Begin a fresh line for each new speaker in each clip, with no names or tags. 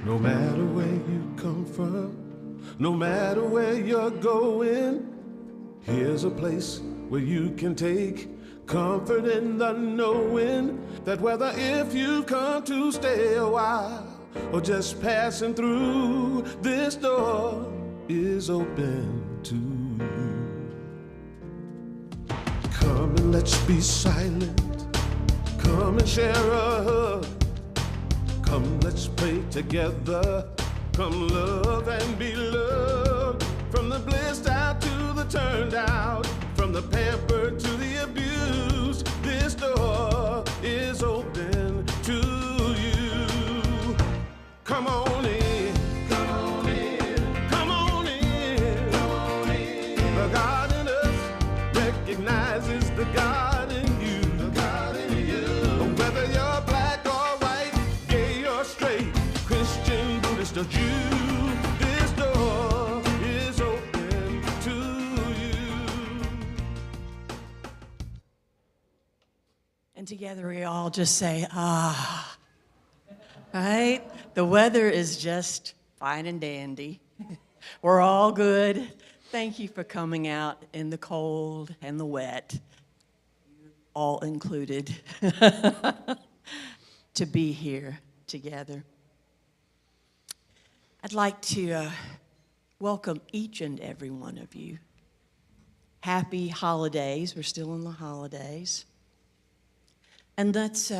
No matter where you come from, no matter where you're going, here's a place where you can take comfort in the knowing that whether if you've come to stay a while or just passing through, this door is open to you. Come and let's be silent. Come and share a hug. Come, let's pray together. Come, love and be loved. From the blissed out to the turned out, from the pampered to the abused, this door is open to you. Come on in. Come on in. Come on in. Come on in. The God in us recognizes the God in you. The God in you. Whether you're black or white, gay or straight, Christian, Buddhist or Jew, this door is open to you.
And together we all just say, ah. Right? The weather is just fine and dandy. We're all good. Thank you for coming out in the cold and the wet, all included, to be here together. I'd like to welcome each and every one of you. Happy holidays. We're still in the holidays. And let's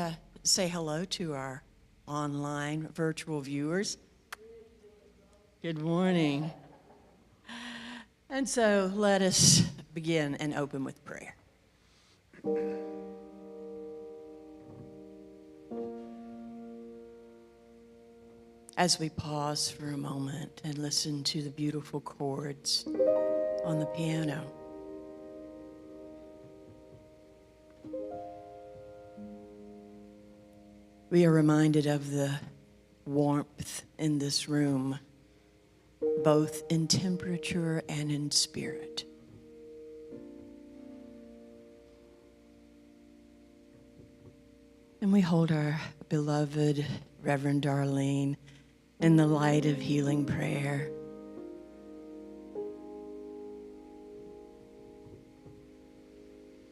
say hello to our online virtual viewers. Good morning. And so let us begin and open with prayer. As we pause for a moment and listen to the beautiful chords on the piano, we are reminded of the warmth in this room, both in temperature and in spirit. And we hold our beloved Reverend Darlene in the light of healing prayer.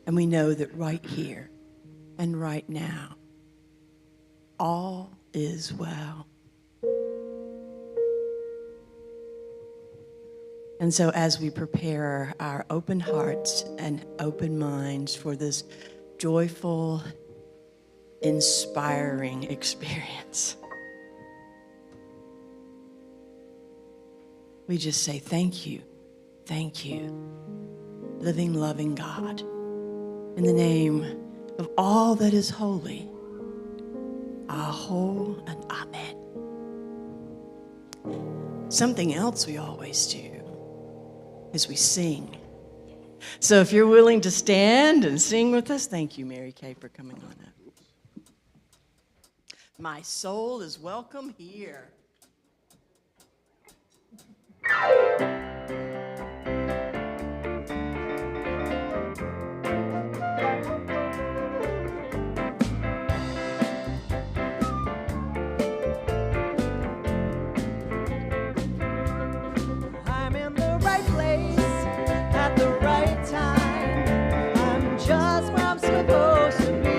And we know that right here and right now, all is well. And so as we prepare our open hearts and open minds for this joyful, inspiring experience, we just say thank you, living, loving God, in the name of all that is holy, Aho and Amen. Something else we always do is we sing. So if you're willing to stand and sing with us, thank you, Mary Kay, for coming on up. My soul is welcome here.
I'm in the right place at the right time. I'm just where I'm supposed to be.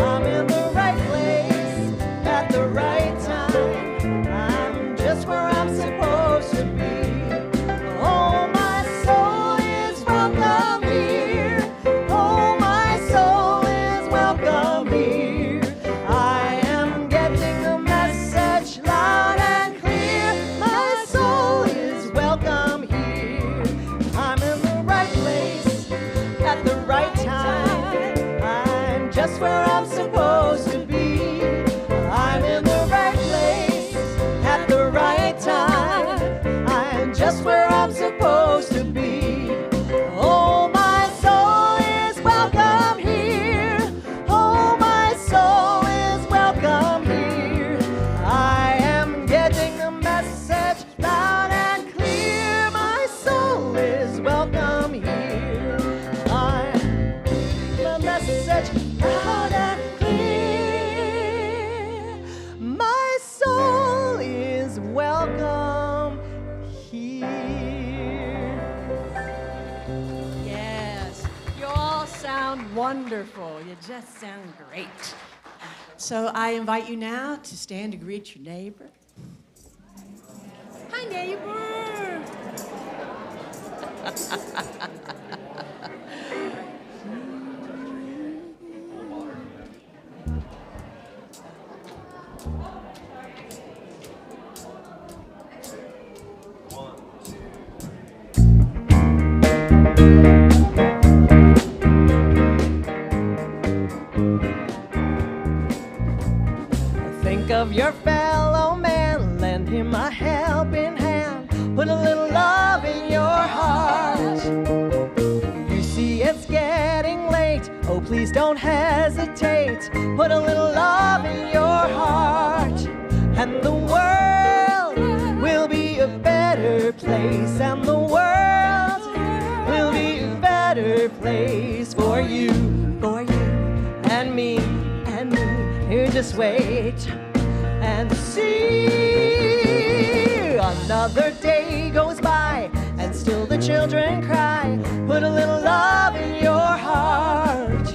I'm in the right place at the right time.
wonderful. You just sound great. So I invite you now to stand to greet your neighbor. Hi, neighbor.
Think of your fellow man, lend him a helping hand, put a little love in your heart. You see it's getting late, oh please don't hesitate, put a little love in your heart. And the world will be a better place, and the world will be a better place for you and me. You just wait and see. Another day goes by and still the children cry. Put a little love in your heart.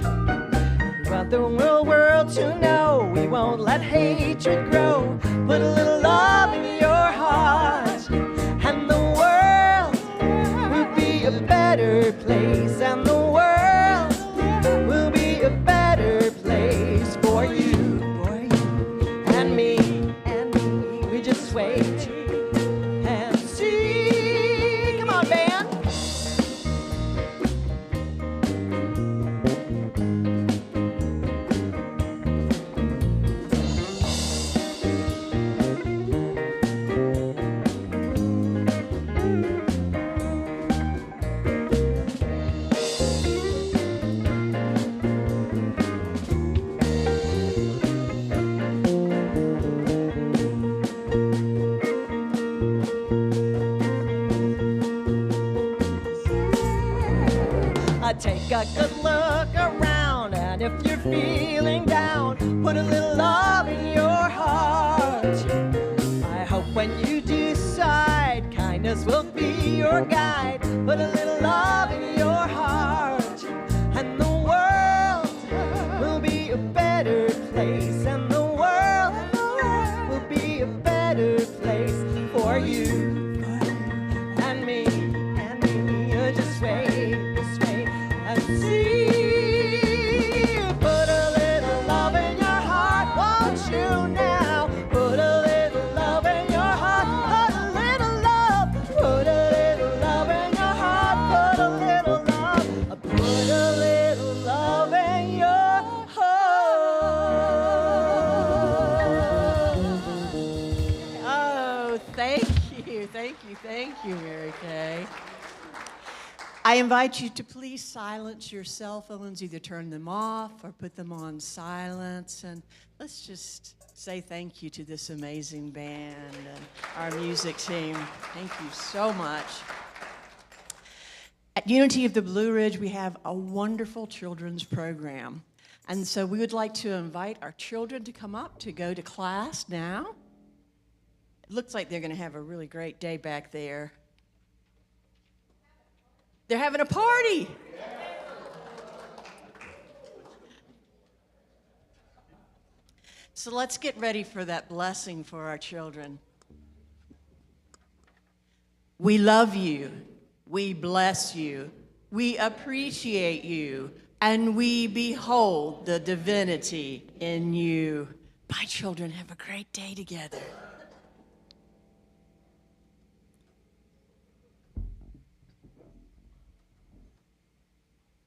We want the whole world to know we won't let hatred grow. Put a little love in your heart, and the world will be a better place, and the world will be a better place for you. Wait and see. Come on, band. Take a good look around, and if you're feeling down, put a little love in your heart. I hope when you decide, kindness will be your guide. Put a little love in your heart, and the world will be a better place, and the world will be a better place for you and me. Just wait. See, put a little love in your heart, won't you now? Put a little love in your heart, put a little love, put a little love in your heart, put a little love, put a little love in your heart.
Oh, thank you, Mary Kay. I invite you to please silence your cell phones, either turn them off or put them on silence, and let's just say thank you to this amazing band and our music team. Thank you so much. At Unity of the Blue Ridge, we have a wonderful children's program, and so we would like to invite our children to come up to go to class now. It looks like they're going to have a really great day back there. They're having a party. So let's get ready for that blessing for our children. We love you. We bless you. We appreciate you. And we behold the divinity in you. Bye, children. Have a great day together.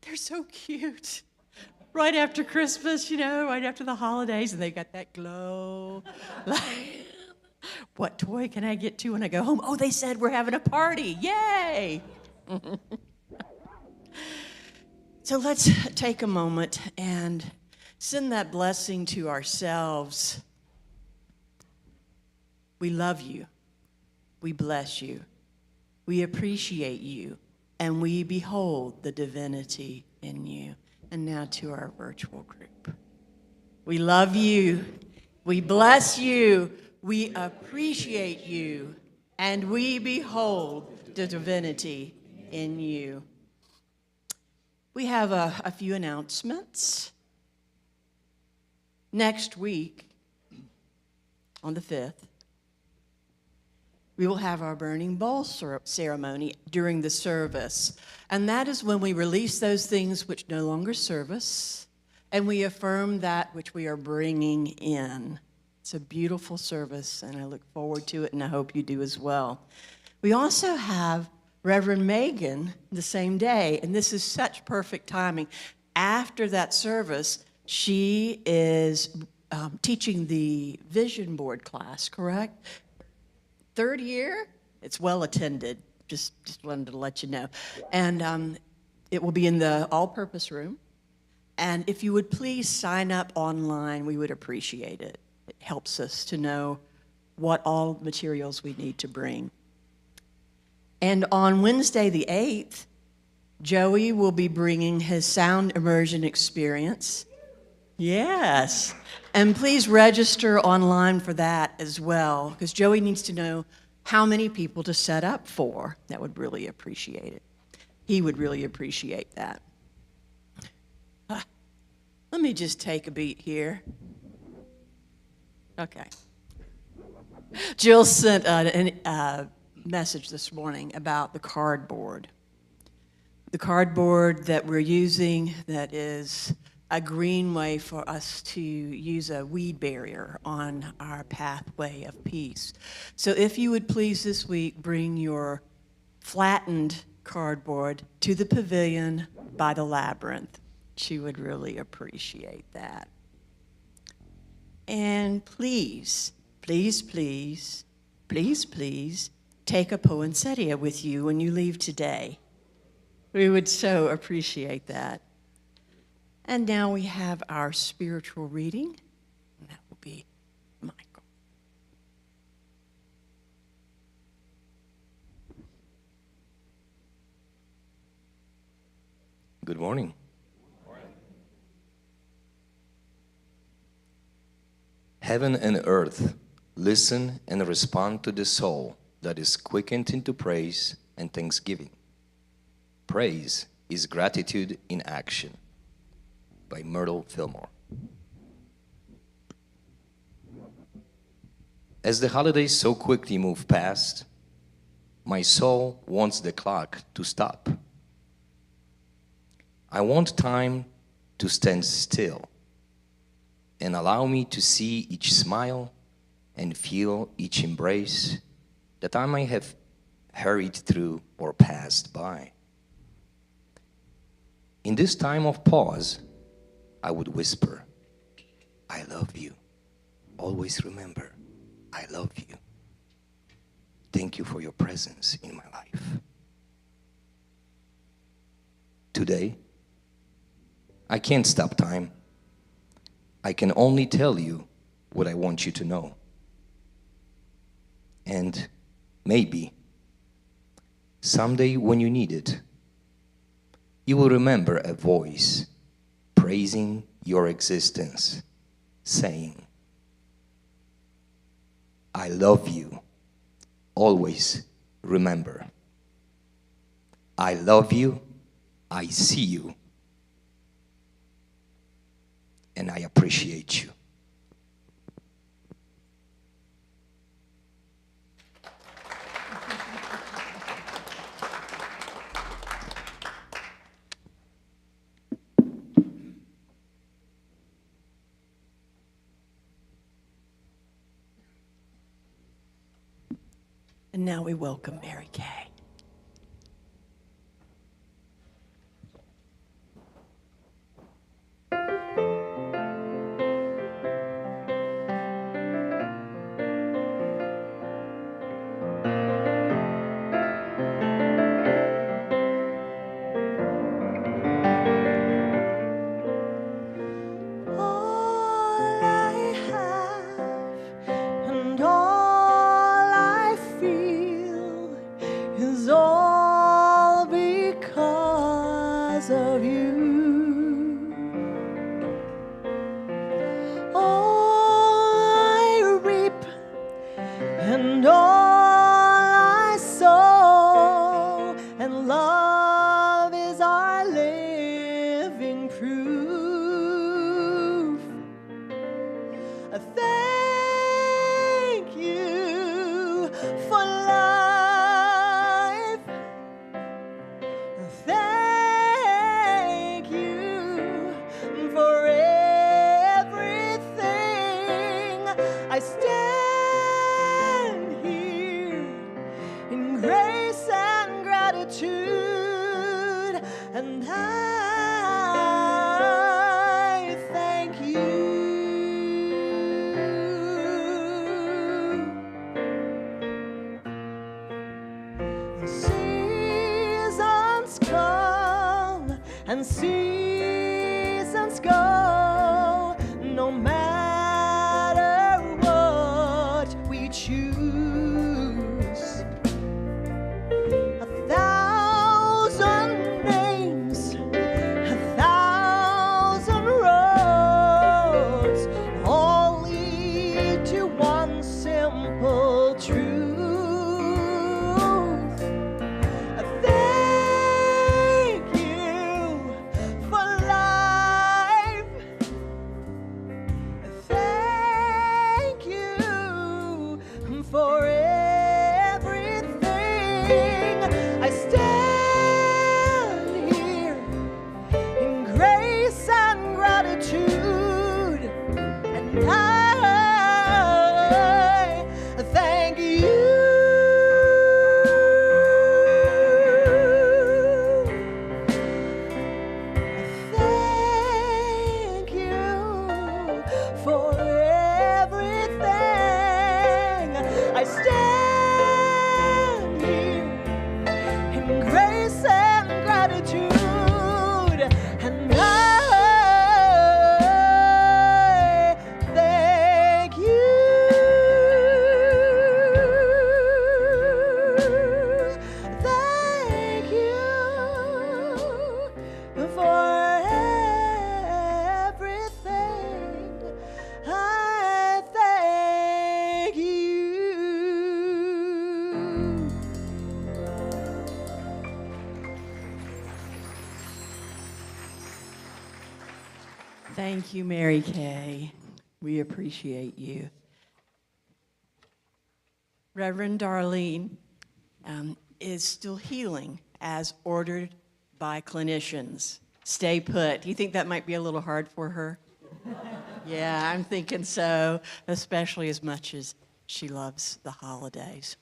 They're so cute. Right after Christmas, right after the holidays, and they got that glow. Like, what toy can I get to when I go home? Oh, they said we're having a party. Yay! So let's take a moment and send that blessing to ourselves. We love you. We bless you. We appreciate you. And we behold the divinity in you. And now to our virtual group. We love you. We bless you. We appreciate you. And we behold the divinity in you. We have a few announcements. Next week, on the 5th, we will have our burning bowl ceremony during the service. And that is when we release those things which no longer serve us, and we affirm that which we are bringing in. It's a beautiful service, and I look forward to it, and I hope you do as well. We also have Reverend Meagen the same day, and this is such perfect timing. After that service, she is teaching the vision board class, correct? 3rd year? It's well attended. Just wanted to let you know. And it will be in the all-purpose room. And if you would please sign up online, we would appreciate it. It helps us to know what all materials we need to bring. And on Wednesday the 8th, Joey will be bringing his sound immersion experience. Yes. And please register online for that as well, because Joey needs to know how many people to set up for. That would really appreciate it. He would really appreciate that. Let me just take a beat here. Okay. Jill sent a message this morning about the cardboard. The cardboard that we're using that is a green way for us to use a weed barrier on our pathway of peace. So if you would please this week bring your flattened cardboard to the pavilion by the labyrinth. She would really appreciate that. And please, please, please, please, please, take a poinsettia with you when you leave today. We would so appreciate that. And now we have our spiritual reading. And that will be Michael.
Good morning. Heaven and earth listen and respond to the soul that is quickened into praise and thanksgiving. Praise is gratitude in action, by Myrtle Fillmore. As the holidays so quickly move past, my soul wants the clock to stop. I want time to stand still and allow me to see each smile and feel each embrace that I might have hurried through or passed by. In this time of pause, I would whisper, I love you. Always remember, I love you. Thank you for your presence in my life. Today, I can't stop time. I can only tell you what I want you to know. And maybe, someday when you need it, you will remember a voice praising your existence, saying, I love you. Always remember. I love you. I see you. And I appreciate you.
And now we welcome Mary Kay.
All I have and all I feel Thank you for life. Thank you for everything. I stand here in grace and gratitude, and I thank you. Seasons come and seasons go, no matter what we choose. 1,000 names, 1,000 roads, all lead to one simple truth. Thank you for life. Thank you for everything. I stand here in grace and gratitude, and I thank you. Thank you for everything. I stand here in grace and gratitude, and I thank you. Thank you for everything. I thank you.
Thank you, Mary Kay. We appreciate you. Reverend Darlene is still healing as ordered by clinicians. Stay put. Do you think that might be a little hard for her? Yeah, I'm thinking so, especially as much as she loves the holidays.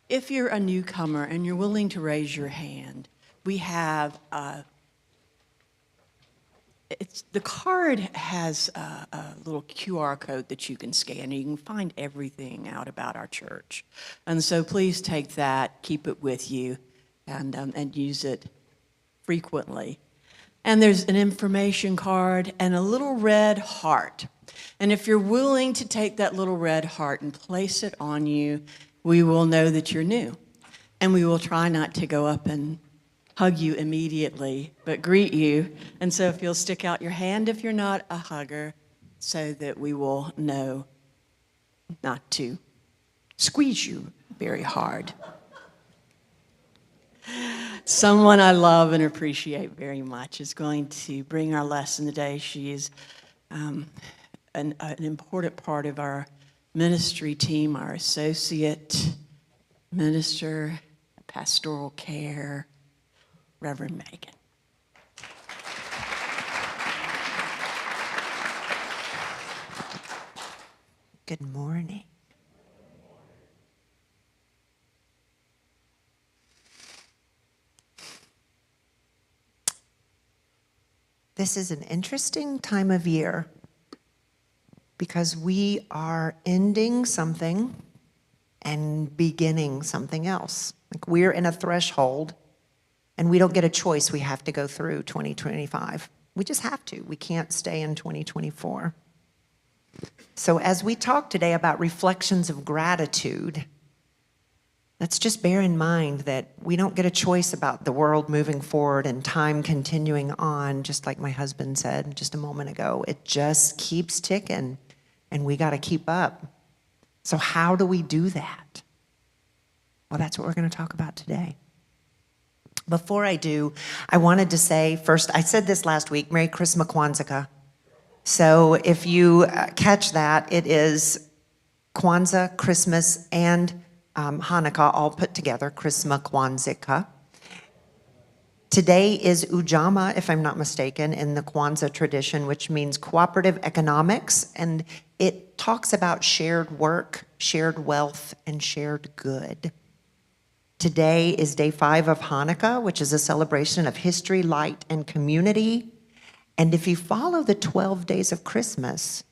If you're a newcomer and you're willing to raise your hand, we have the card has a little QR code that you can scan, and you can find everything out about our church. And so please take that, keep it with you, and use it frequently. And there's an information card and a little red heart. And if you're willing to take that little red heart and place it on you, we will know that you're new. And we will try not to go up and hug you immediately, but greet you. And so if you'll stick out your hand if you're not a hugger, so that we will know not to squeeze you very hard. Someone I love and appreciate very much is going to bring our lesson today. She is an important part of our ministry team, our associate minister, pastoral care, Reverend Meagen.
Good morning. This is an interesting time of year because we are ending something and beginning something else. Like we're in a threshold and we don't get a choice. We have to go through 2025. We just have to. We can't stay in 2024. So as we talk today about reflections of gratitude, let's just bear in mind that we don't get a choice about the world moving forward and time continuing on, just like my husband said just a moment ago. It just keeps ticking, and we got to keep up. So how do we do that? Well, that's what we're going to talk about today. Before I do, I wanted to say first, I said this last week, Merry Christmas Kwanzaa. So if you catch that, it is Kwanzaa, Christmas, and Hanukkah all put together, Chrisma Kwanzaa. Today is Ujamaa, if I'm not mistaken, in the Kwanzaa tradition, which means cooperative economics, and it talks about shared work, shared wealth, and shared good. Today is day 5 of Hanukkah, which is a celebration of history, light, and community. And if you follow the 12 days of Christmas,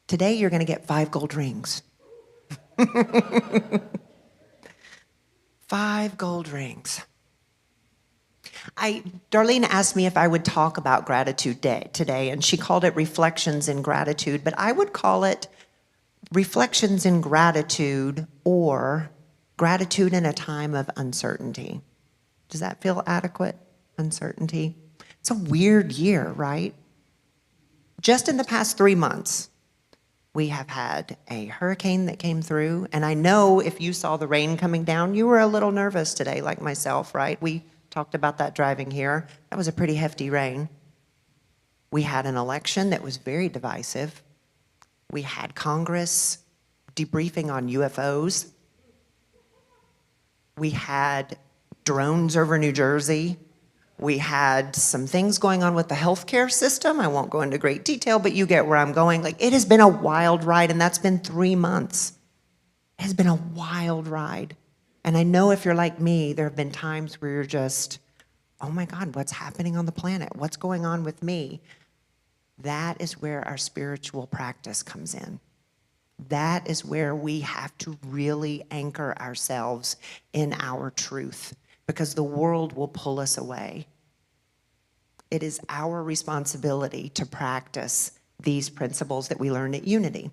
today you're going to get 5 gold rings. 5 gold rings. Darlene asked me if I would talk about Gratitude Day today, and she called it Reflections in Gratitude, but I would call it Reflections in Gratitude or Gratitude in a Time of Uncertainty. Does that feel adequate? Uncertainty? It's a weird year, right? Just in the past 3 months, we have had a hurricane that came through, and I know if you saw the rain coming down, you were a little nervous today, like myself, right? We talked about that driving here. That was a pretty hefty rain. We had an election that was very divisive. We had Congress debriefing on UFOs. We had drones over New Jersey. We had some things going on with the healthcare system. I won't go into great detail, but you get where I'm going. Like, it has been a wild ride, and that's been 3 months. It has been a wild ride. And I know if you're like me, there have been times where you're just, oh my God, what's happening on the planet? What's going on with me? That is where our spiritual practice comes in. That is where we have to really anchor ourselves in our truth, because the world will pull us away. It is our responsibility to practice these principles that we learn at Unity.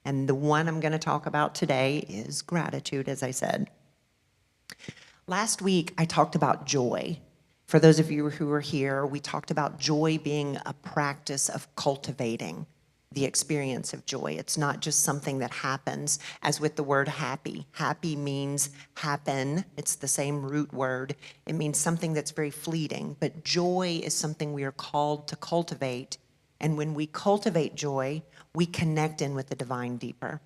And the one I'm going to talk about today is gratitude, as I said. Last week, I talked about joy. For those of you who were here, we talked about joy being a practice of cultivating the experience of joy. It's not just something that happens, as with the word happy. Happy means happen. It's the same root word. It means something that's very fleeting. But joy is something we are called to cultivate. And when we cultivate joy, we connect in with the divine deeper.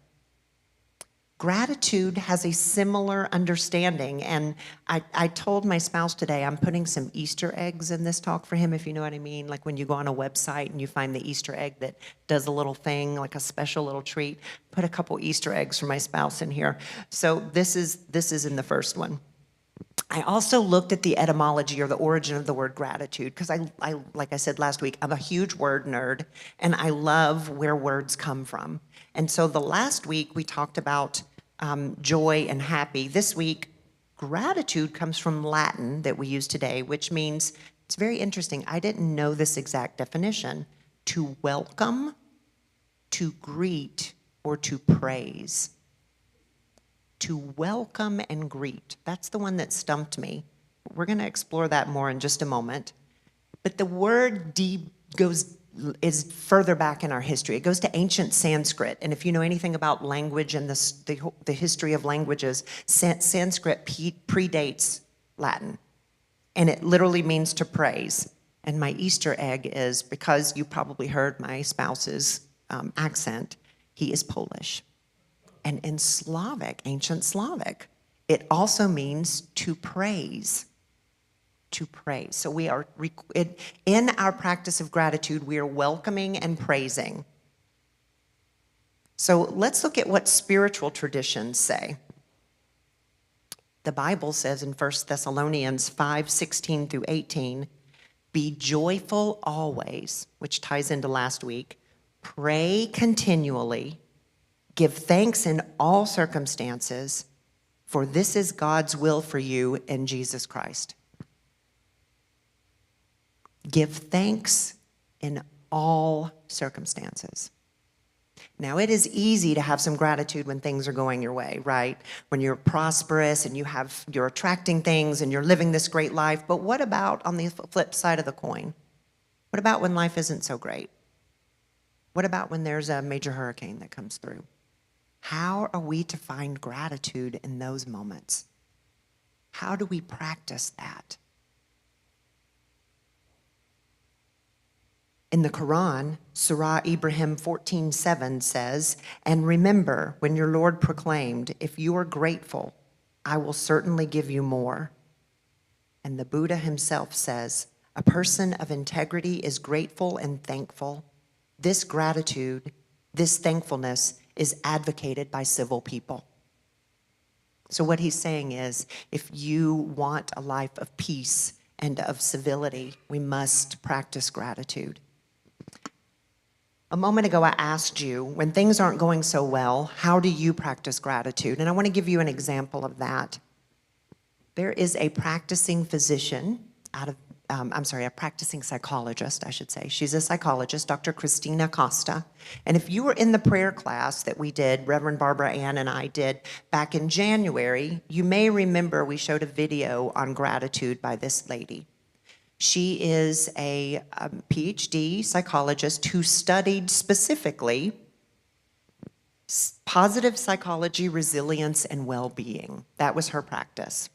Gratitude has a similar understanding, and I told my spouse today I'm putting some Easter eggs in this talk for him, if you know what I mean, like when you go on a website and you find the Easter egg that does a little thing, like a special little treat. Put a couple Easter eggs for my spouse in here. So this is in the first one. I also looked at the etymology or the origin of the word gratitude, because I like I said last week, I'm a huge word nerd, and I love where words come from. And so the last week we talked about joy and happy. This week, gratitude comes from Latin that we use today, which means, it's very interesting, I didn't know this exact definition, to welcome, to greet, or to praise. To welcome and greet. That's the one that stumped me. We're going to explore that more in just a moment. But the word is further back in our history. It goes to ancient Sanskrit. And if you know anything about language and the history of languages, Sanskrit predates Latin. And it literally means to praise. And my Easter egg is, because you probably heard my spouse's accent, he is Polish. And in Slavic, ancient Slavic, it also means to praise. To praise. So we are, in our practice of gratitude, we are welcoming and praising. So let's look at what spiritual traditions say. The Bible says in 1 Thessalonians 5:16 through 18, be joyful always, which ties into last week. Pray continually. Give thanks in all circumstances, for this is God's will for you in Jesus Christ. Give thanks in all circumstances. Now, it is easy to have some gratitude when things are going your way, right? When you're prosperous and you're attracting things and you're living this great life. But what about on the flip side of the coin? What about when life isn't so great? What about when there's a major hurricane that comes through? How are we to find gratitude in those moments? How do we practice that? In the Quran, Surah Ibrahim 14:7 says, "And remember when your Lord proclaimed, if you are grateful, I will certainly give you more." And the Buddha himself says, "A person of integrity is grateful and thankful. This gratitude, this thankfulness is advocated by civil people." So what he's saying is, if you want a life of peace and of civility, we must practice gratitude. A moment ago, I asked you, when things aren't going so well, how do you practice gratitude? And I want to give you an example of that. There is a practicing physician a practicing psychologist, I should say. She's a psychologist, Dr. Christina Costa. And if you were in the prayer class that we did, Reverend Barbara Ann and I did back in January, you may remember we showed a video on gratitude by this lady. She is a PhD psychologist who studied specifically positive psychology, resilience, and well-being. That was her practice.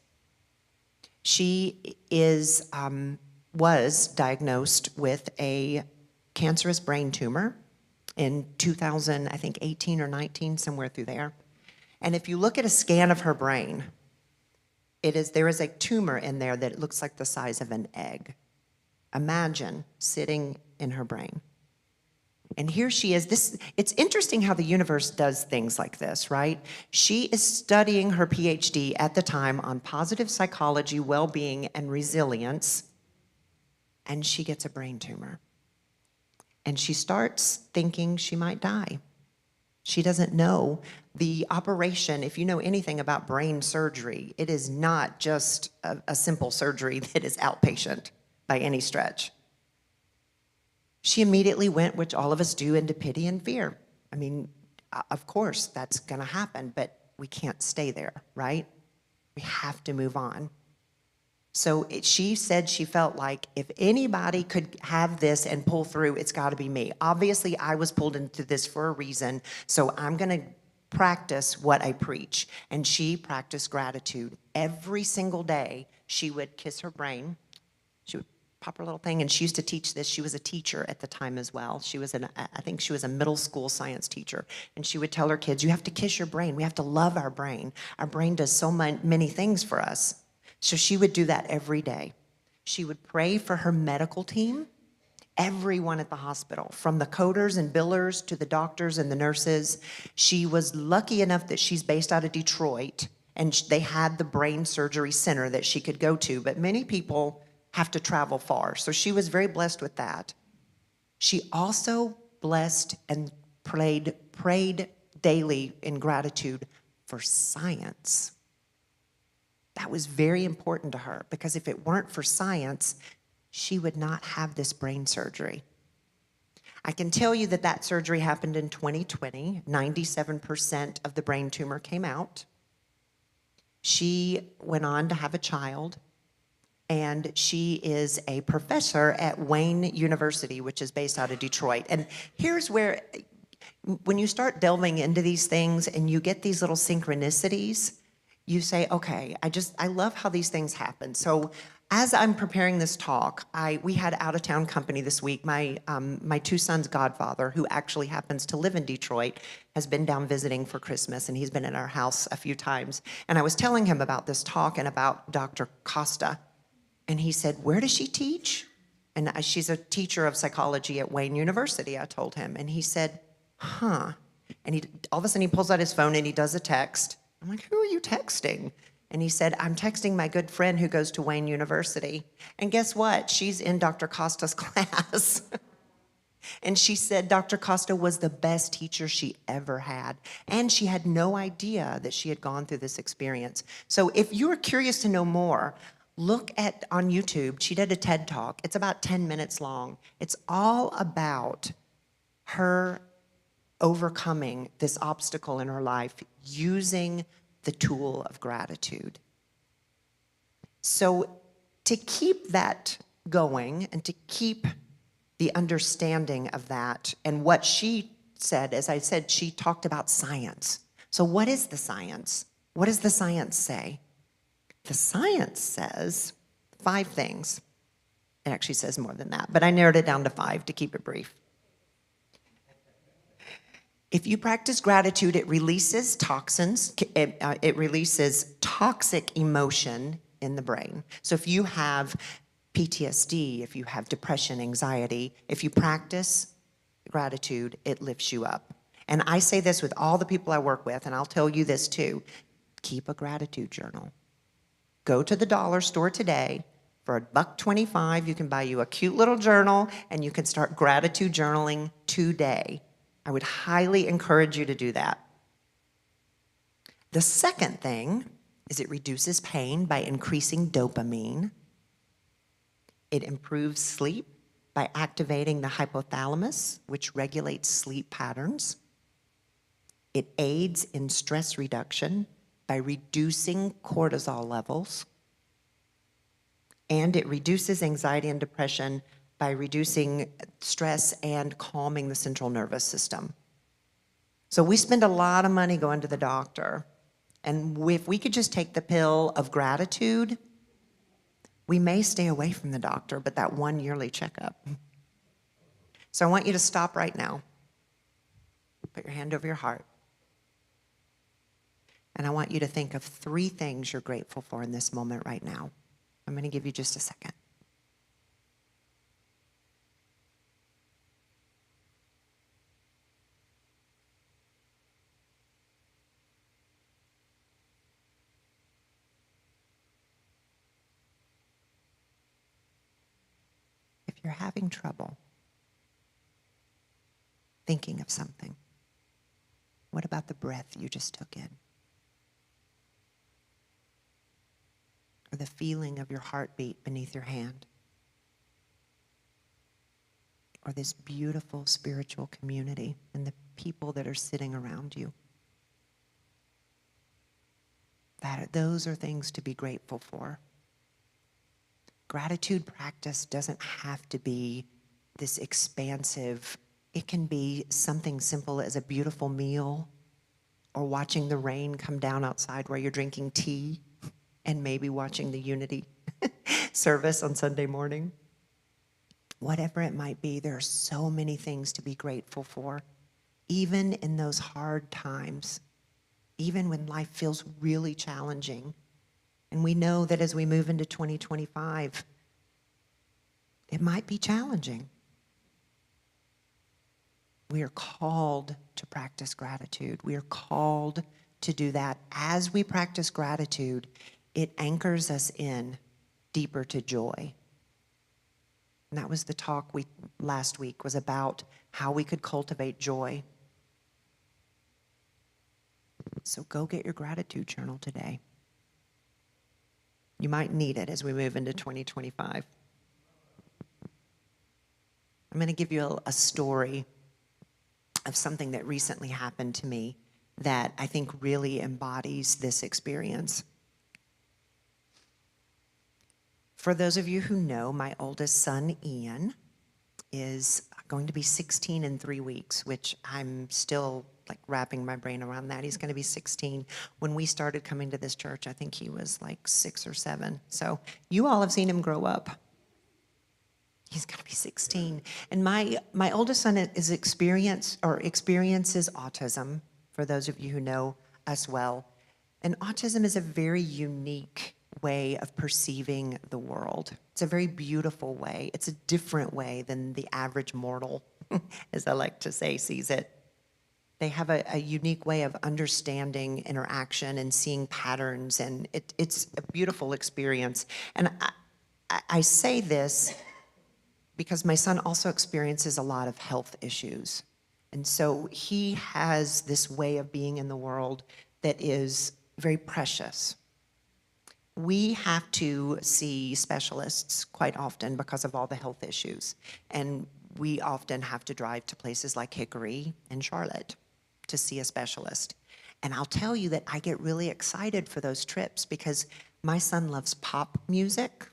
She was diagnosed with a cancerous brain tumor in 2018 or 19, somewhere through there. And if you look at a scan of her brain, there is a tumor in there that looks like the size of an egg. Imagine sitting in her brain. And here she is. It's interesting how the universe does things like this, right? She is studying her PhD at the time on positive psychology, well-being, and resilience, and she gets a brain tumor. And she starts thinking she might die. She doesn't know the operation. If you know anything about brain surgery, it is not just a simple surgery that is outpatient by any stretch. She immediately went, which all of us do, into pity and fear. I mean, of course, that's going to happen, but we can't stay there, right? We have to move on. So she said she felt like if anybody could have this and pull through, it's got to be me. Obviously, I was pulled into this for a reason, so I'm going to practice what I preach. And she practiced gratitude. Every single day, she would kiss her brain. She would pop her little thing, and she used to teach this. She was a teacher at the time as well. I think she was a middle school science teacher, and she would tell her kids, you have to kiss your brain. We have to love our brain. Our brain does so many things for us. So she would do that every day. She would pray for her medical team, everyone at the hospital, from the coders and billers to the doctors and the nurses. She was lucky enough that she's based out of Detroit, and they had the brain surgery center that she could go to, but many people have to travel far. So she was very blessed with that. She also blessed and prayed daily in gratitude for science. That was very important to her, because if it weren't for science, she would not have this brain surgery. I can tell you that surgery happened in 2020. 97% of the brain tumor came out. She went on to have a child, and she is a professor at Wayne University, which is based out of Detroit. And here's where, when you start delving into these things and you get these little synchronicities, you say, okay, I love how these things happen. So as I'm preparing this talk, we had out-of-town company this week. My two sons' godfather, who actually happens to live in Detroit, has been down visiting for Christmas, and he's been in our house a few times. And I was telling him about this talk and about Dr. Costa. And he said, where does she teach? And she's a teacher of psychology at Wayne University, I told him. And he said, huh. And all of a sudden he pulls out his phone and he does a text. I'm like, who are you texting? And he said, I'm texting my good friend who goes to Wayne University. And guess what? She's in Dr. Costa's class. And she said Dr. Costa was the best teacher she ever had. And she had no idea that she had gone through this experience. So if you're curious to know more, look on YouTube. She did a TED Talk. It's about 10 minutes long. It's all about her overcoming this obstacle in her life using the tool of gratitude. So to keep that going and to keep the understanding of that, and what she said, as I said, she talked about science. So what is the science? What does the science say? The science says 5 things. It actually says more than that, but I narrowed it down to 5 to keep it brief. If you practice gratitude, it releases toxins. It releases toxic emotion in the brain. So if you have PTSD, if you have depression, anxiety, if you practice gratitude, it lifts you up. And I say this with all the people I work with, and I'll tell you this too. Keep a gratitude journal. Go to the dollar store today. For $1.25, you can buy you a cute little journal, and you can start gratitude journaling today. I would highly encourage you to do that. The second thing is it reduces pain by increasing dopamine. It improves sleep by activating the hypothalamus, which regulates sleep patterns. It aids in stress reduction by reducing cortisol levels. And it reduces anxiety and depression by reducing stress and calming the central nervous system. So we spend a lot of money going to the doctor. And if we could just take the pill of gratitude, we may stay away from the doctor, but that one yearly checkup. So I want you to stop right now. Put your hand over your heart. And I want you to think of 3 things you're grateful for in this moment right now. I'm going to give you just a second. If you're having trouble thinking of something, what about the breath you just took in? Or the feeling of your heartbeat beneath your hand? Or this beautiful spiritual community and the people that are sitting around you? Those are things to be grateful for. Gratitude practice doesn't have to be this expansive. It can be something simple as a beautiful meal, or watching the rain come down outside while you're drinking tea, and maybe watching the Unity service on Sunday morning. Whatever it might be, there are so many things to be grateful for, even in those hard times, even when life feels really challenging. And we know that as we move into 2025, it might be challenging. We are called to practice gratitude. We are called to do that. As we practice gratitude, it anchors us in deeper to joy. And that was the talk last week, was about how we could cultivate joy. So go get your gratitude journal today. You might need it as we move into 2025. I'm going to give you a story of something that recently happened to me that I think really embodies this experience. For those of you who know, my oldest son, Ian, is going to be 16 in 3 weeks, which I'm still like wrapping my brain around that. He's going to be 16. When we started coming to this church, I think he was like 6 or 7. So you all have seen him grow up. He's going to be 16. And my oldest son experiences autism, for those of you who know us well. And autism is a very unique way of perceiving the world. It's a very beautiful way. It's a different way than the average mortal, as I like to say, sees it. They have a unique way of understanding interaction and seeing patterns, and it's a beautiful experience. And I say this because my son also experiences a lot of health issues. And so he has this way of being in the world that is very precious. We have to see specialists quite often because of all the health issues. And we often have to drive to places like Hickory and Charlotte to see a specialist. And I'll tell you that I get really excited for those trips because my son loves pop music.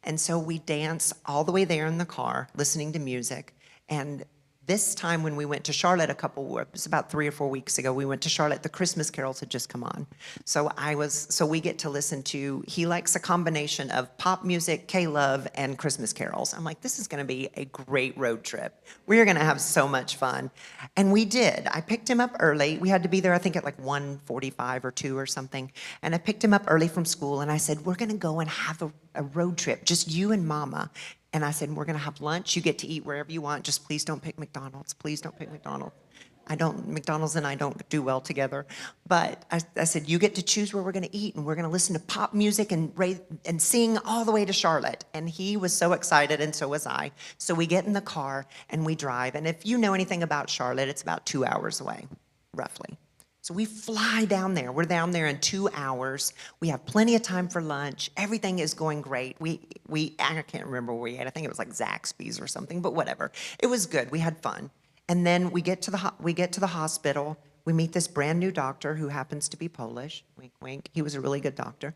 And so we dance all the way there in the car, listening to music. And this time when we went to Charlotte it was about 3 or 4 weeks ago, we went to Charlotte, the Christmas carols had just come on. So we get to listen to, he likes a combination of pop music, K-Love, and Christmas carols. I'm like, this is gonna be a great road trip. We're gonna have so much fun. And we did. I picked him up early. We had to be there, I think at like 1:45 or 2 or something. And I picked him up early from school and I said, we're gonna go and have a road trip, just you and Mama. And I said, we're gonna have lunch. You get to eat wherever you want. Just please don't pick McDonald's. Please don't pick McDonald's. McDonald's and I don't do well together. But I said, you get to choose where we're gonna eat, and we're gonna listen to pop music and sing all the way to Charlotte. And he was so excited, and so was I. So we get in the car and we drive. And if you know anything about Charlotte, it's about 2 hours away, roughly. So we fly down there. We're down there in 2 hours. We have plenty of time for lunch. Everything is going great. I can't remember where we ate. I think it was like Zaxby's or something, but whatever. It was good. We had fun. And then we get to the hospital. We meet this brand new doctor who happens to be Polish. Wink, wink. He was a really good doctor.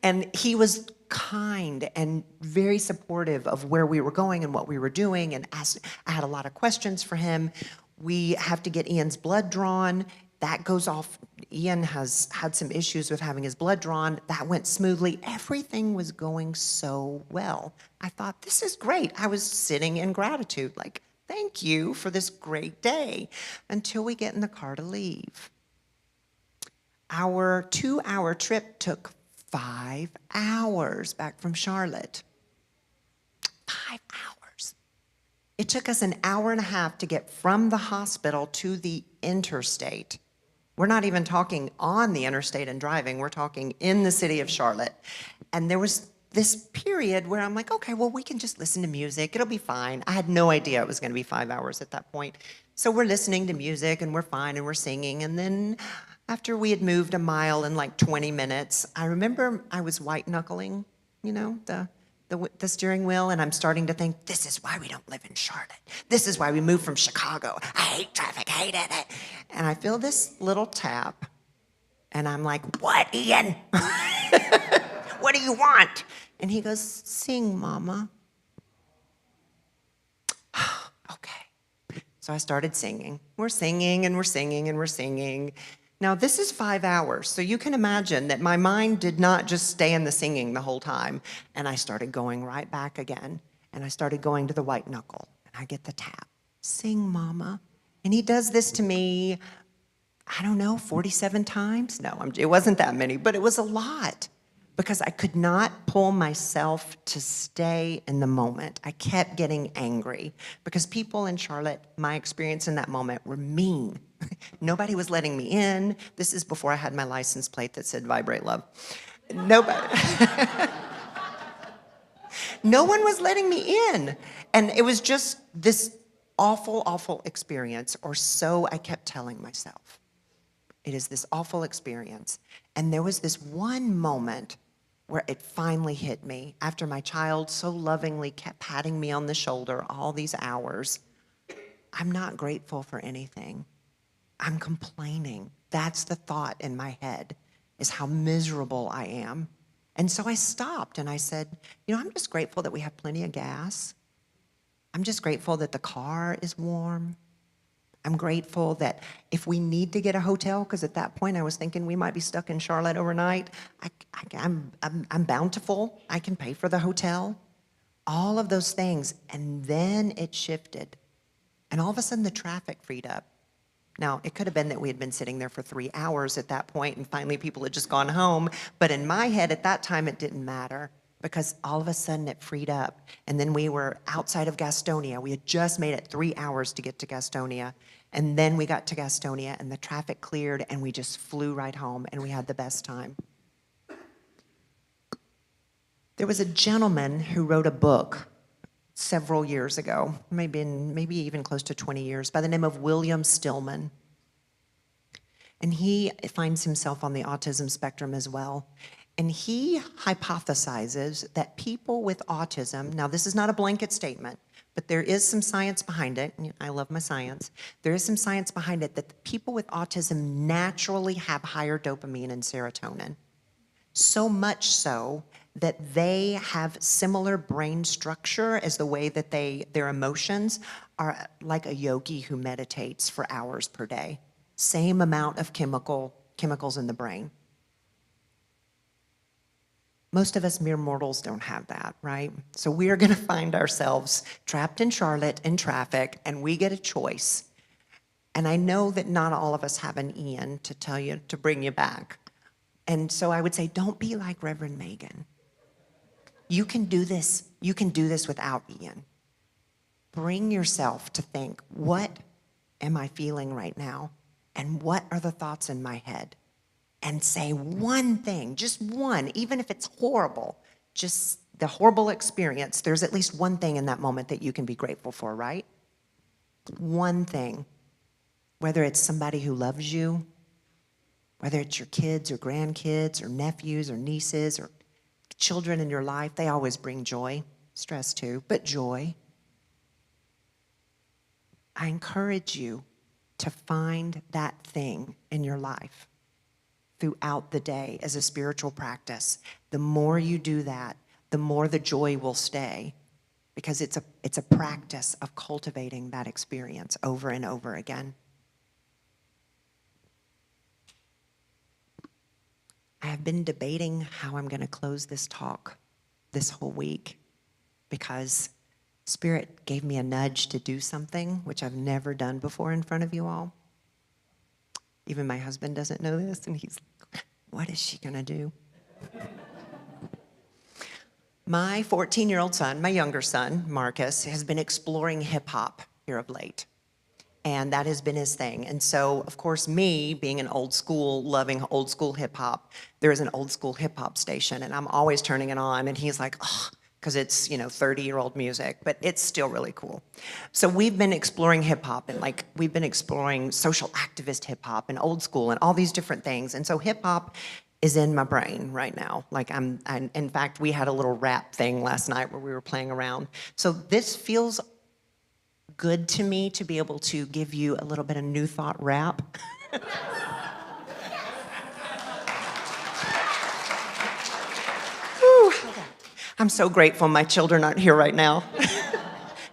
And he was kind and very supportive of where we were going and what we were doing, and I had a lot of questions for him. We have to get Ian's blood drawn. That goes off. Ian has had some issues with having his blood drawn. That went smoothly. Everything was going so well. I thought, this is great. I was sitting in gratitude, like, thank you for this great day, until we get in the car to leave. Our 2-hour trip took 5 hours back from Charlotte. 5 hours. It took us an hour and a half to get from the hospital to the interstate. We're not even talking on the interstate and driving. We're talking in the city of Charlotte. And there was this period where I'm like, okay, well, we can just listen to music. It'll be fine. I had no idea it was going to be 5 hours at that point. So we're listening to music and we're fine and we're singing. And then after we had moved a mile in like 20 minutes, I remember I was white knuckling, you know, the steering wheel, and I'm starting to think, this is why we don't live in Charlotte. This is why we moved from Chicago. I hate traffic, hated it. And I feel this little tap, and I'm like, what, Ian? What do you want? And he goes, sing, Mama. Okay. So I started singing. We're singing, and we're singing, and we're singing. Now, this is 5 hours, so you can imagine that my mind did not just stay in the singing the whole time. And I started going right back again, and I started going to the white knuckle, and I get the tap. Sing, Mama. And he does this to me, I don't know, 47 times? No, it wasn't that many, but it was a lot, because I could not pull myself to stay in the moment. I kept getting angry, because people in Charlotte, my experience in that moment, were mean. Nobody was letting me in. This is before I had my license plate that said "Vibrate Love." Nobody. No one was letting me in. And it was just this awful, awful experience, or so I kept telling myself. It is this awful experience. And there was this one moment where it finally hit me after my child so lovingly kept patting me on the shoulder all these hours. I'm not grateful for anything. I'm complaining. That's the thought in my head, is how miserable I am. And so I stopped and I said, you know, I'm just grateful that we have plenty of gas. I'm just grateful that the car is warm. I'm grateful that if we need to get a hotel, because at that point I was thinking we might be stuck in Charlotte overnight, I'm bountiful. I can pay for the hotel. All of those things. And then it shifted. And all of a sudden the traffic freed up. Now, it could have been that we had been sitting there for 3 hours at that point, and finally people had just gone home. But in my head at that time, it didn't matter, because all of a sudden it freed up. And then we were outside of Gastonia. We had just made it 3 hours to get to Gastonia. And then we got to Gastonia, and the traffic cleared, and we just flew right home, and we had the best time. There was a gentleman who wrote a book several years ago, maybe even close to 20 years, by the name of William Stillman. And he finds himself on the autism spectrum as well. And he hypothesizes that people with autism, now this is not a blanket statement, but there is some science behind it. I love my science. There is some science behind it that the people with autism naturally have higher dopamine and serotonin. So much so that they have similar brain structure as the way that their emotions are like a yogi who meditates for hours per day. Same amount of chemicals in the brain. Most of us mere mortals don't have that, right? So we are going to find ourselves trapped in Charlotte in traffic, and we get a choice. And I know that not all of us have an Ian to tell you to bring you back. And so I would say, don't be like Reverend Meagen. You can do this. You can do this without Ian. Bring yourself to think, what am I feeling right now? And what are the thoughts in my head? And say one thing, just one, even if it's horrible, just the horrible experience, there's at least one thing in that moment that you can be grateful for, right? One thing. Whether it's somebody who loves you, whether it's your kids or grandkids or nephews or nieces or children in your life, they always bring joy, stress too, but joy. I encourage you to find that thing in your life throughout the day as a spiritual practice. The more you do that, the more the joy will stay, because it's a practice of cultivating that experience over and over again. I have been debating how I'm going to close this talk this whole week, because Spirit gave me a nudge to do something which I've never done before in front of you all. Even my husband doesn't know this, and he's like, what is she going to do? My 14-year-old son, my younger son, Marcus, has been exploring hip-hop here of late. And that has been his thing. And so, of course, me being an old school, loving old school hip hop, there is an old school hip hop station, and I'm always turning it on. And he's like, ugh, because it's, 30-year-old music, but it's still really cool. So we've been exploring hip hop, and we've been exploring social activist hip hop and old school and all these different things. And so hip hop is in my brain right now. In fact, we had a little rap thing last night where we were playing around. So this feels good to me to be able to give you a little bit of New Thought rap. Whew. I'm so grateful my children aren't here right now,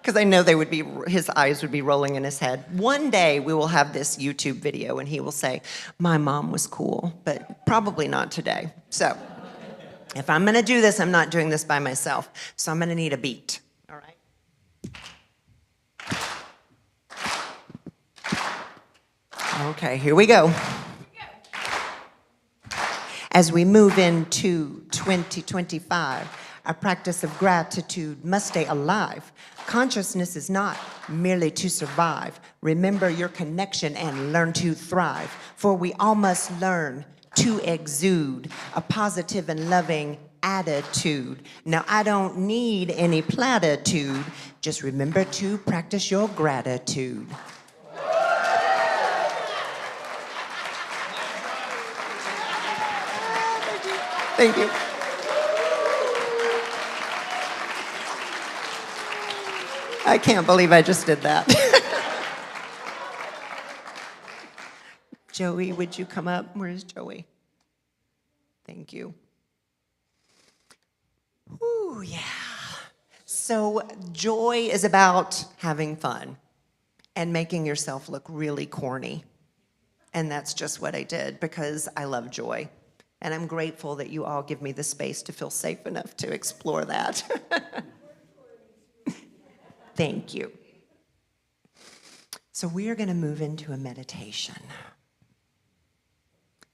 because I know his eyes would be rolling in his head. One day we will have this YouTube video and he will say, my mom was cool, but probably not today. So if I'm gonna do this, I'm not doing this by myself. So I'm gonna need a beat. Okay, here we go. As we move into 2025, our practice of gratitude must stay alive. Consciousness is not merely to survive. Remember your connection and learn to thrive. For we all must learn to exude a positive and loving attitude. Now, I don't need any platitude. Just remember to practice your gratitude. Thank you. I can't believe I just did that. Joey, would you come up? Where's Joey? Thank you. Ooh, yeah. So joy is about having fun and making yourself look really corny. And that's just what I did, because I love joy. And I'm grateful that you all give me the space to feel safe enough to explore that. Thank you. So we are going to move into a meditation.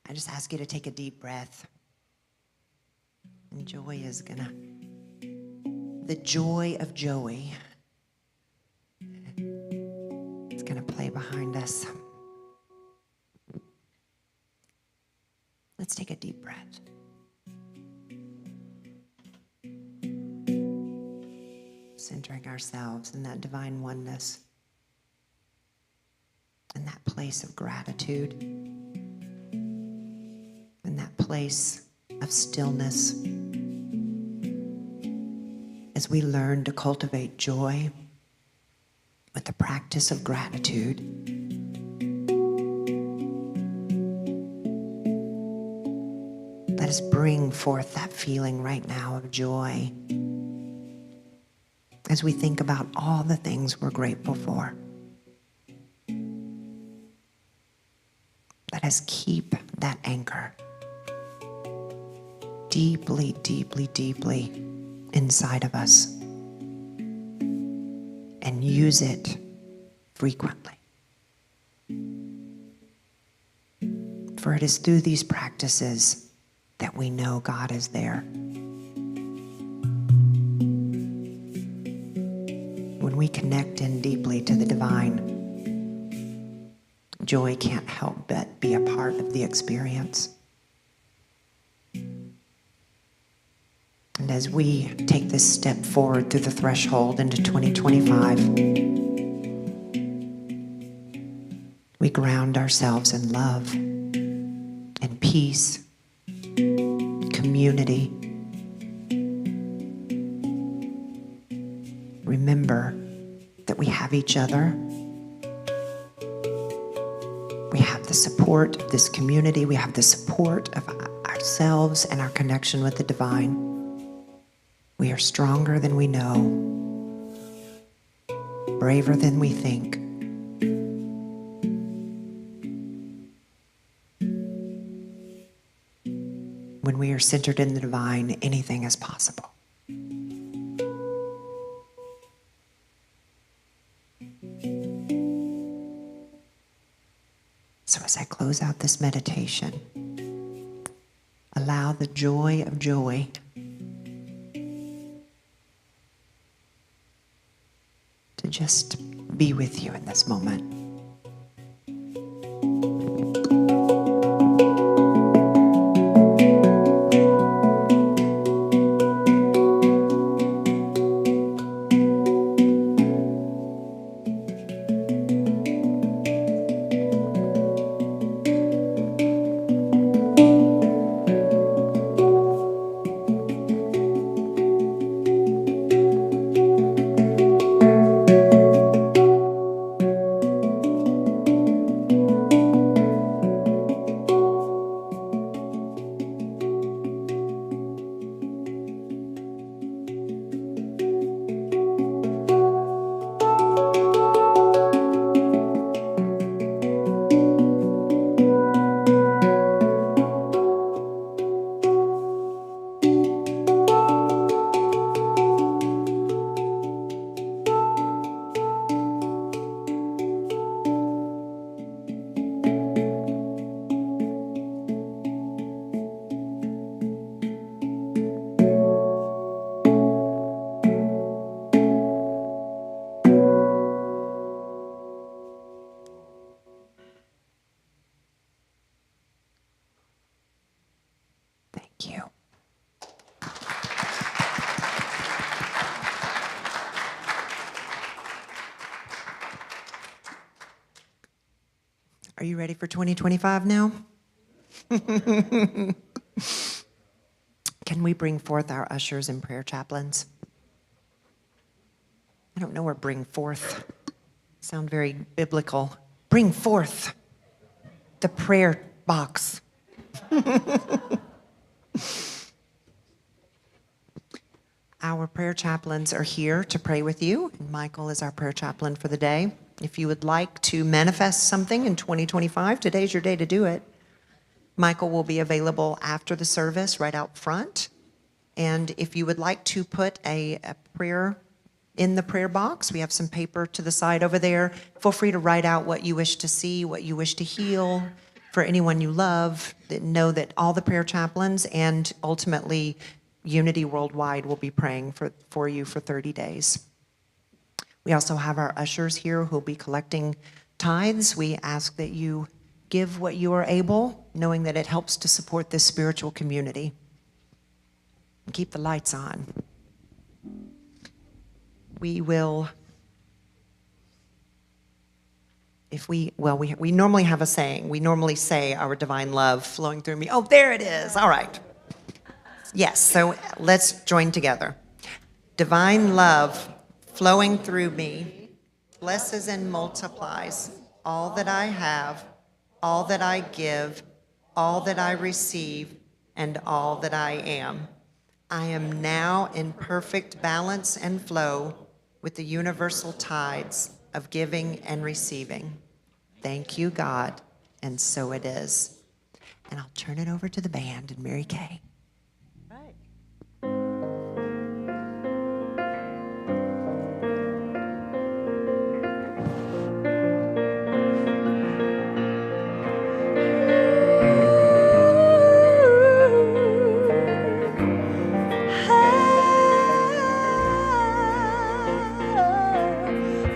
I just ask you to take a deep breath. And joy is the joy of Joey. It's going to play behind us. Let's take a deep breath. Centering ourselves in that divine oneness, in that place of gratitude, in that place of stillness, as we learn to cultivate joy with the practice of gratitude. Let us bring forth that feeling right now of joy as we think about all the things we're grateful for. Let us keep that anchor deeply, deeply, deeply inside of us and use it frequently. For it is through these practices that we know God is there. When we connect in deeply to the divine, joy can't help but be a part of the experience. And as we take this step forward through the threshold into 2025, we ground ourselves in love and peace, community. Remember that we have each other. We have the support of this community. We have the support of ourselves and our connection with the divine. We are stronger than we know, braver than we think. When we are centered in the divine, anything is possible. So as I close out this meditation, allow the joy of joy to just be with you in this moment. Thank you. Are you ready for 2025 now? Can we bring forth our ushers and prayer chaplains? I don't know where bring forth sound very biblical. Bring forth the prayer box. Our prayer chaplains are here to pray with you, and Michael is our prayer chaplain for the day. If you would like to manifest something in 2025, today's your day to do it. Michael will be available after the service right out front. And if you would like to put a prayer in the prayer box, we have some paper to the side over there. Feel free to write out what you wish to see, what you wish to heal for anyone you love. Know that all the prayer chaplains and ultimately Unity Worldwide will be praying for you for 30 days. We also have our ushers here who will be collecting tithes. We ask that you give what you are able, knowing that it helps to support this spiritual community. And keep the lights on. We will, we normally have a saying. We normally say, our divine love flowing through me. Oh, there it is. All right. Yes, so let's join together. Divine love flowing through me blesses and multiplies all that I have, all that I give, all that I receive, and all that I am. I am now in perfect balance and flow with the universal tides of giving and receiving. Thank you, God, and so it is. And I'll turn it over to the band and Mary Kay.
Right.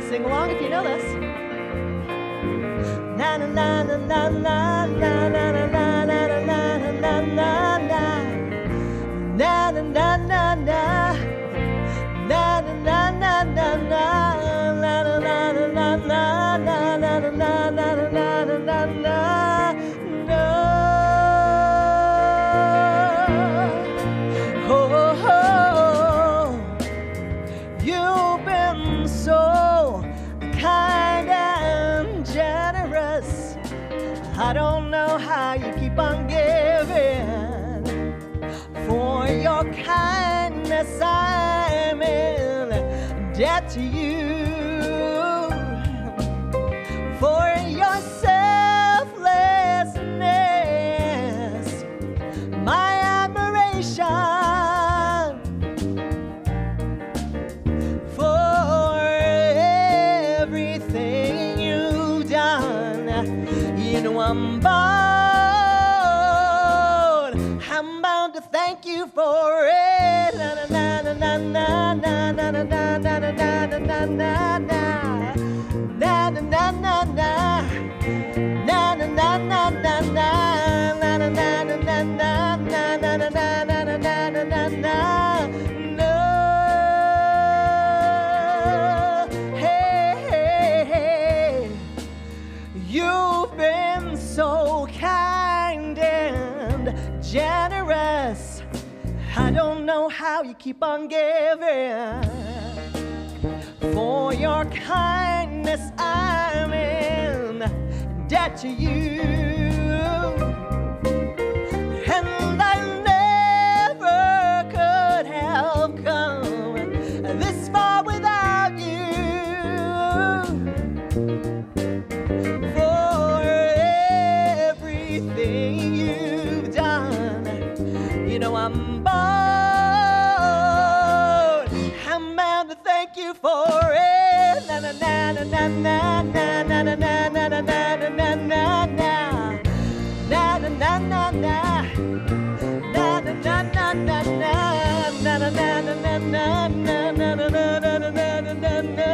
Sing along if you know this. Na na na na na na na na na na na na na na na. Na na na na na. Na na na na na na. Na na na na na na na na na na na na. No. Oh, you've been so kind and generous. I don't know how you keep on giving. For your kindness, I'm in debt to you. For your selflessness, my admiration. For everything you've done, you know I'm bound to thank you for it. Na na na na na na na na na na na na na na na. Na na na na na. Na na na na na na. Na na na na na na. Na na na na na na na na. No. Hey, hey, hey. You've been so kind and generous. I don't know how you keep on giving. For your kindness, I'm in debt to you. And I never could have come this far without you. For everything you've done, you know I'm bound to thank you for it. Na na na na na na na na na na na na na na na na. Na na na na na. Na na na na na na. Na na na na na na na na na na na na na.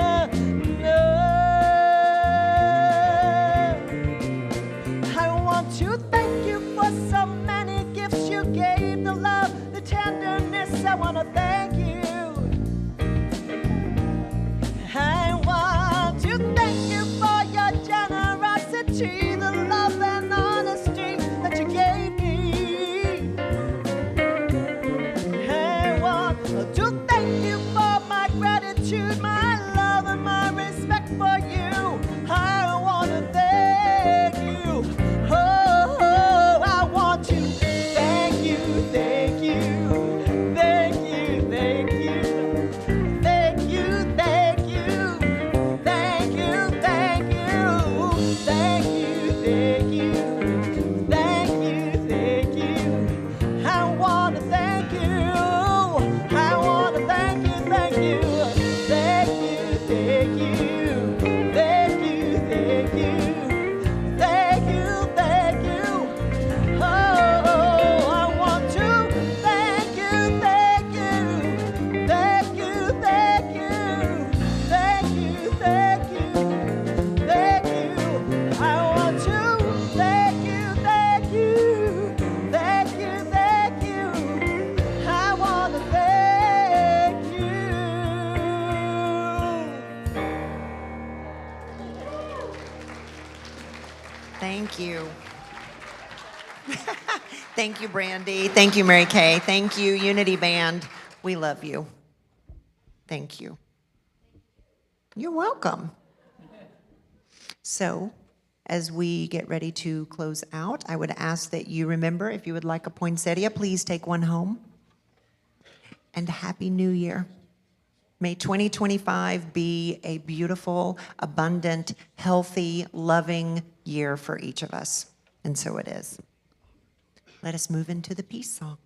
I want to thank you for so many gifts you gave, the love, the tenderness. I want to thank you. I want to thank you for your generosity, the love and honesty that you gave me. I want to thank you for my gratitude, my love and my respect for you. I want to thank you. Oh, I want to thank you, thank you, thank you, thank you. Thank you, thank you, thank you, thank you, thank you, thank you, thank you, thank you. I want to thank you. I want to thank you, thank you, thank you, thank you, thank you, thank you, thank you, thank you. Oh, I want to thank you, thank you, thank you, thank you, thank you, thank you, thank you. I want to thank you, thank you, thank you, thank you. I want to thank you.
Thank you. Thank you, Brandy. Thank you, Mary Kay. Thank you, Unity Band. We love you. Thank you. You're welcome. So, as we get ready to close out, I would ask that you remember, if you would like a poinsettia, please take one home. And Happy New Year. May 2025 be a beautiful, abundant, healthy, loving year for each of us. And so it is. Let us move into the peace song.